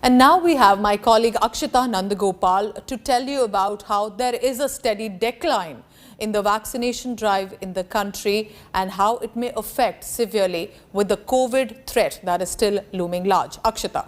And now we have my colleague Akshita Nandagopal to tell you about how there is a steady decline in the vaccination drive in the country and how it may affect severely with the COVID threat that is still looming large. Akshita.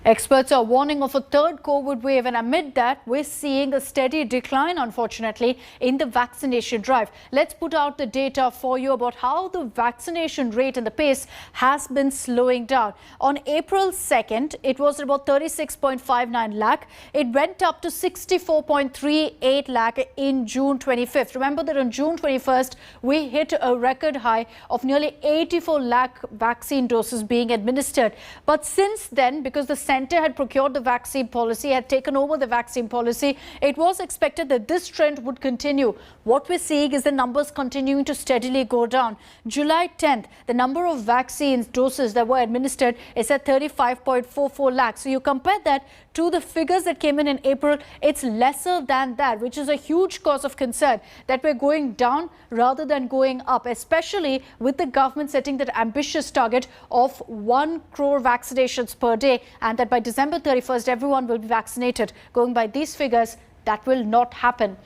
Experts are warning of a third COVID wave, and amid that, we're seeing a steady decline, unfortunately, in the vaccination drive. Let's put out the data for you about how the vaccination rate and the pace has been slowing down. On April 2nd, it was about 36.59 lakh. It went up to 64.38 lakh in June 25th. Remember that on June 21st, we hit a record high of nearly 84 lakh vaccine doses being administered. But since then, because the Centre had procured the vaccine policy, had taken over the vaccine policy, it was expected that this trend would continue. What we're seeing is the numbers continuing to steadily go down. July 10th, the number of vaccines doses that were administered is at 35.44 lakhs. So you compare that to the figures that came in April, it's lesser than that, which is a huge cause of concern that we're going down rather than going up, especially with the government setting that ambitious target of 1 crore vaccinations per day, and that by December 31st, everyone will be vaccinated. Going by these figures, that will not happen.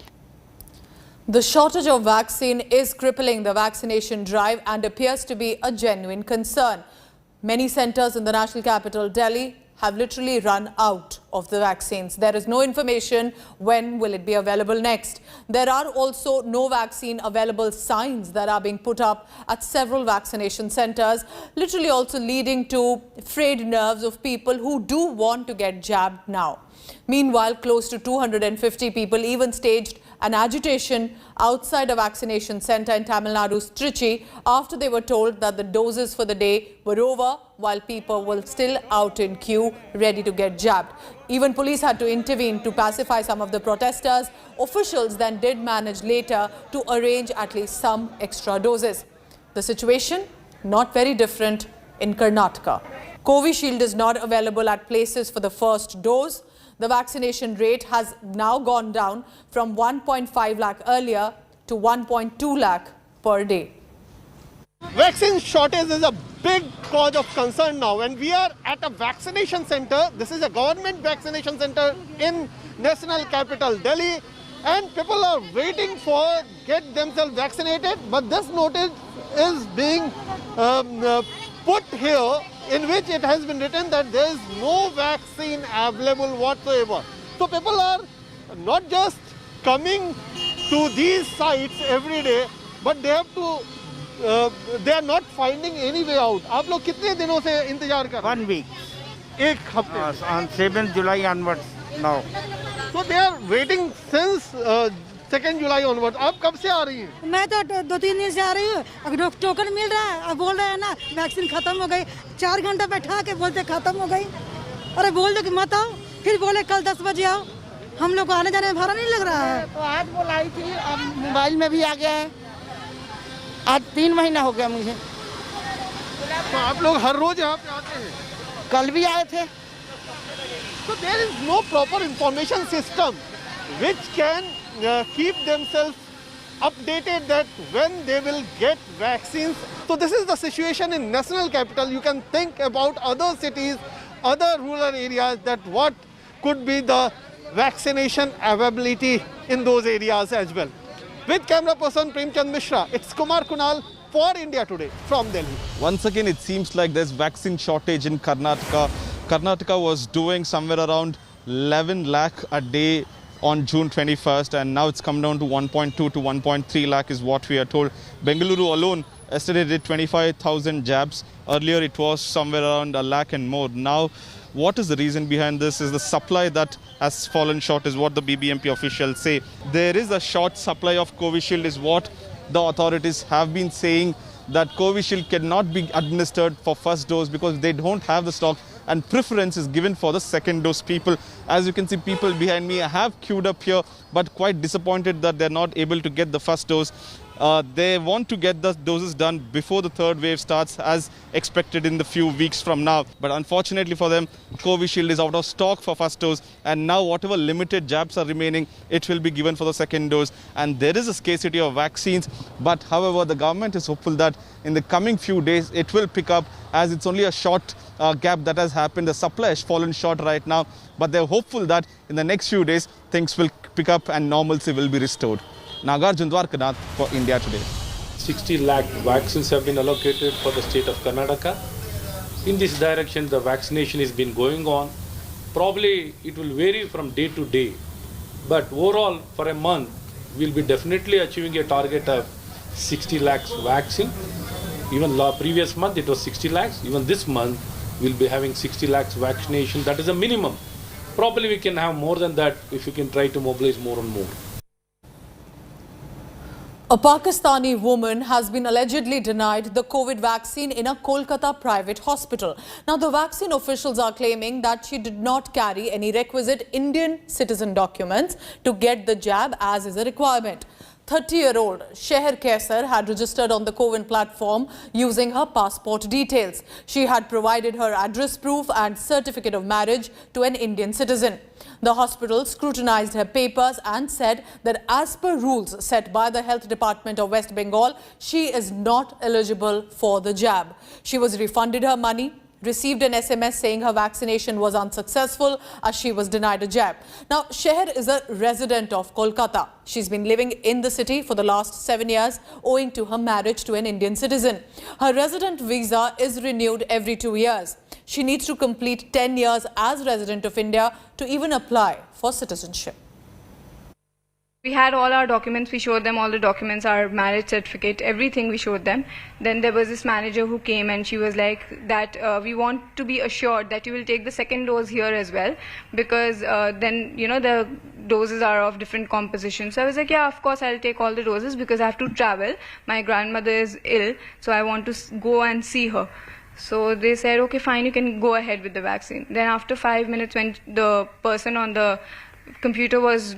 The shortage of vaccine is crippling the vaccination drive and appears to be a genuine concern. Many centres in the national capital, Delhi, have literally run out of the vaccines. There is no information when will it be available next. There are also no vaccine available signs that are being put up at several vaccination centres, literally also leading to frayed nerves of people who do want to get jabbed now. Meanwhile, close to 250 people even staged an agitation outside a vaccination centre in Tamil Nadu's Trichy after they were told that the doses for the day were over while people were still out in queue ready to get jabbed. Even police had to intervene to pacify some of the protesters. Officials then did manage later to arrange at least some extra doses. The situation not very different in Karnataka. Covishield is not available at places for the first dose. The vaccination rate has now gone down from 1.5 lakh earlier to 1.2 lakh per day. Vaccine shortage is a big cause of concern now, and we are at a vaccination center. This is a government vaccination center in national capital Delhi, and people are waiting for get themselves vaccinated, but this notice is being put here, in which it has been written that there is no vaccine available whatsoever. So people are not just coming to these sites every day, but they have to, they are not finding any way out. आप लोग कितने दिनों से इंतजार कर? 1 week. एक हफ्ते. On 7th July onwards now. So they are waiting since 2nd July onwards. आप कब से आ रही हैं? मैं तो 2-3 दिन से आ रही हूँ. अगर टोकन मिल रहा है, अब बोल रहे हैं ना वैक्सीन खत्म हो गई. 4 घंटा बैठा के बोलते खत्म हो गई. अरे बोल दो कि मत आओ, फिर बोले कल 10 बजे आओ. हम लोग को आने जाने में भाड़ा नहीं लग रहा है. तो आज बुलाई थी, अब मोबाइल में भी आ गया है. आज 3 महीना हो गया मुझे. तो आप लोग हर रोज यहाँ पे आते हैं? कल भी आए थे. So there is no proper information system which can keep themselves updated that when they will get vaccines. So this is the situation in national capital. You can think about other cities, other rural areas, that what could be the vaccination availability in those areas as well. With camera person Premchand Mishra, it's Kumar Kunal for India Today from Delhi. Once again, it seems like there's vaccine shortage in Karnataka. Karnataka was doing somewhere around 11 lakh a day on June 21st, and now it's come down to 1.2 to 1.3 lakh is what we are told. Bengaluru alone yesterday did 25,000 jabs. Earlier it was somewhere around a lakh and more. Now, what is the reason behind this? Is the supply that has fallen short is what the BBMP officials say. There is a short supply of Covishield is what the authorities have been saying, that Covishield cannot be administered for first dose because they don't have the stock, and preference is given for the second dose. People, as you can see, people behind me have queued up here, but quite disappointed that they're not able to get the first dose. They want to get the doses done before the third wave starts, as expected in the few weeks from now. But unfortunately for them, Covishield is out of stock for first dose, and now whatever limited jabs are remaining, it will be given for the second dose. And there is a scarcity of vaccines, but however, the government is hopeful that in the coming few days, it will pick up, as it's only a short gap that has happened. The supply has fallen short right now, but they're hopeful that in the next few days, things will pick up and normalcy will be restored. Nagarjun Dwarkanath for India Today. 60 lakh vaccines have been allocated for the state of Karnataka. In this direction, the vaccination has been going on. Probably it will vary from day to day, but overall for a month, we'll be definitely achieving a target of 60 lakhs vaccine. Even previous month it was 60 lakhs. Even this month, we'll be having 60 lakhs vaccination. That is a minimum. Probably we can have more than that if we can try to mobilize more and more. A Pakistani woman has been allegedly denied the COVID vaccine in a Kolkata private hospital. Now, the vaccine officials are claiming that she did not carry any requisite Indian citizen documents to get the jab, as is a requirement. 30-year-old Sheher Kaisar had registered on the CoWIN platform using her passport details. She had provided her address proof and certificate of marriage to an Indian citizen. The hospital scrutinized her papers and said that as per rules set by the Health Department of West Bengal, she is not eligible for the jab. She was refunded her money, received an SMS saying her vaccination was unsuccessful as she was denied a jab. Now, Sheher is a resident of Kolkata. She's been living in the city for the last 7 years owing to her marriage to an Indian citizen. Her resident visa is renewed every 2 years. She needs to complete 10 years as resident of India to even apply for citizenship. We had all our documents, we showed them all the documents, our marriage certificate, everything we showed them. Then there was this manager who came and she was like that we want to be assured that you will take the second dose here as well, because then, you know, the doses are of different compositions. So I was like, yeah, of course I'll take all the doses because I have to travel. My grandmother is ill, so I want to go and see her. So they said, okay, fine, you can go ahead with the vaccine. Then after 5 minutes, when the person on the computer was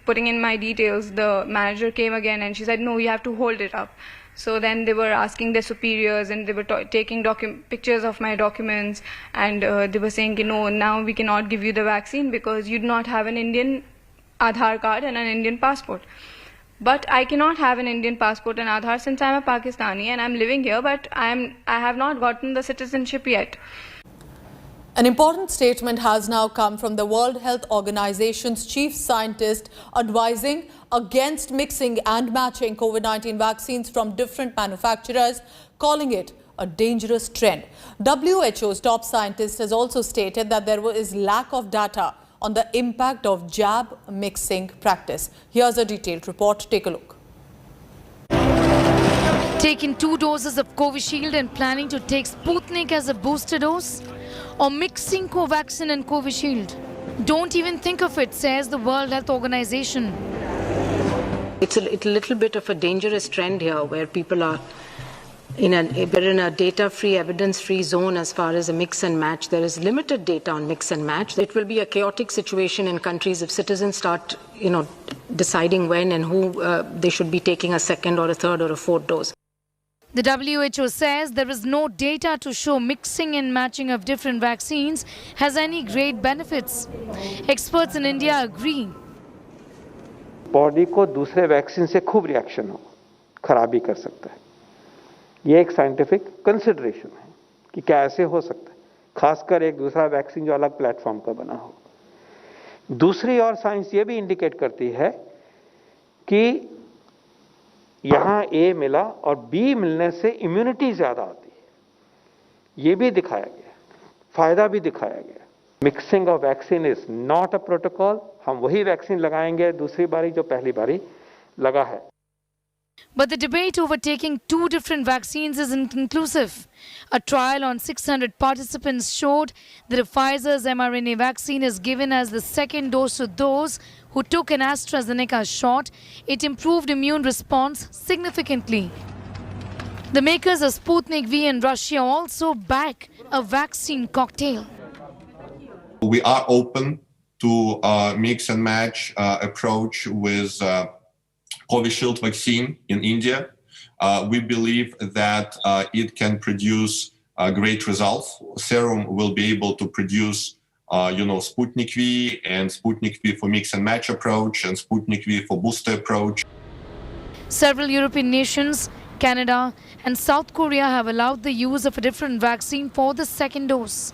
putting in my details, the manager came again and she said, no, you have to hold it up. So then they were asking their superiors and they were taking pictures of my documents, and they were saying, no, now we cannot give you the vaccine because you do not have an Indian Aadhaar card and an Indian passport. But I cannot have an Indian passport and Aadhaar since I'm a Pakistani and I'm living here, but I have not gotten the citizenship yet. An important statement has now come from the World Health Organization's chief scientist advising against mixing and matching COVID-19 vaccines from different manufacturers, calling it a dangerous trend. WHO's top scientist has also stated that there is lack of data on the impact of jab mixing practice. Here's a detailed report. Take a look. Taking 2 doses of Covishield and planning to take Sputnik as a booster dose? Or mixing Covaxin and Covishield? Don't even think of it, says the World Health Organization. It's a little bit of a dangerous trend here where people are in a data-free, evidence-free zone as far as a mix and match. There is limited data on mix and match. It will be a chaotic situation in countries if citizens start, deciding when and who they should be taking a second or a third or a fourth dose. The WHO says there is no data to show mixing and matching of different vaccines has any great benefits. Experts in India agree. Body को दूसरे vaccine से खूब reaction हो, खराबी कर सकता है. ये एक साइंटिफिक कंसिडरेशन है कि क्या ऐसे हो सकता है, खासकर एक दूसरा वैक्सीन जो अलग प्लेटफॉर्म का बना हो. दूसरी और साइंस ये भी इंडिकेट करती है कि यहां ए मिला और बी मिलने से इम्यूनिटी ज्यादा आती है. ये भी दिखाया गया, फायदा भी दिखाया गया. Mixing of vaccine is not a protocol. हम वही वैक्सीन लगाएंगे दूसरी बारी जो पहली बारी लगा है. But the debate over taking 2 different vaccines is inconclusive. A trial on 600 participants showed that if Pfizer's mRNA vaccine is given as the second dose to those who took an AstraZeneca shot, it improved immune response significantly. The makers of Sputnik V in Russia also back a vaccine cocktail. We are open to mix and match approach with Covishield vaccine in India. We believe that it can produce great results. Serum will be able to produce, Sputnik V and Sputnik V for mix and match approach and Sputnik V for booster approach. Several European nations, Canada and South Korea have allowed the use of a different vaccine for the second dose.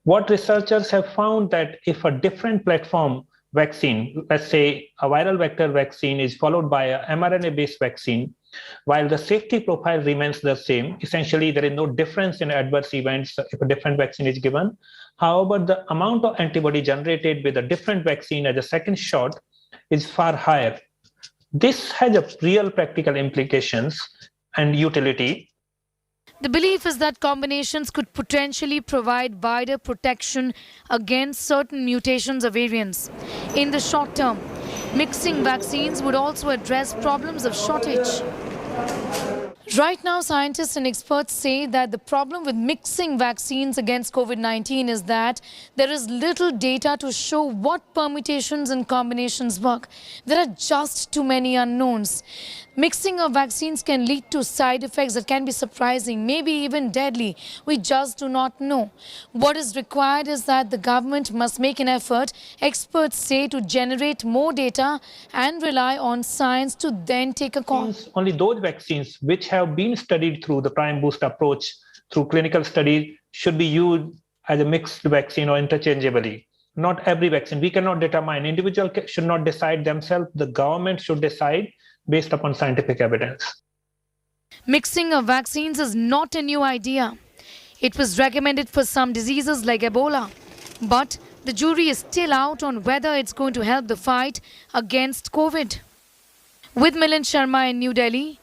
What researchers have found that if a different platform vaccine, let's say a viral vector vaccine, is followed by an mRNA-based vaccine, while the safety profile remains the same, essentially there is no difference in adverse events if a different vaccine is given. However, the amount of antibody generated with a different vaccine as a second shot is far higher. This has a real practical implications and utility. The belief is that combinations could potentially provide wider protection against certain mutations or variants. In the short term, mixing vaccines would also address problems of shortage. Right now, scientists and experts say that the problem with mixing vaccines against COVID-19 is that there is little data to show what permutations and combinations work. There are just too many unknowns. Mixing of vaccines can lead to side effects that can be surprising, maybe even deadly. We just do not know. What is required is that the government must make an effort, experts say, to generate more data and rely on science to then take a call. Only those vaccines which have been studied through the prime boost approach through clinical studies should be used as a mixed vaccine or interchangeably. Not every vaccine. We cannot determine. Individuals should not decide themselves. The government should decide based upon scientific evidence. Mixing of vaccines is not a new idea. It was recommended for some diseases like Ebola. But the jury is still out on whether it's going to help the fight against COVID. With Milind Sharma in New Delhi,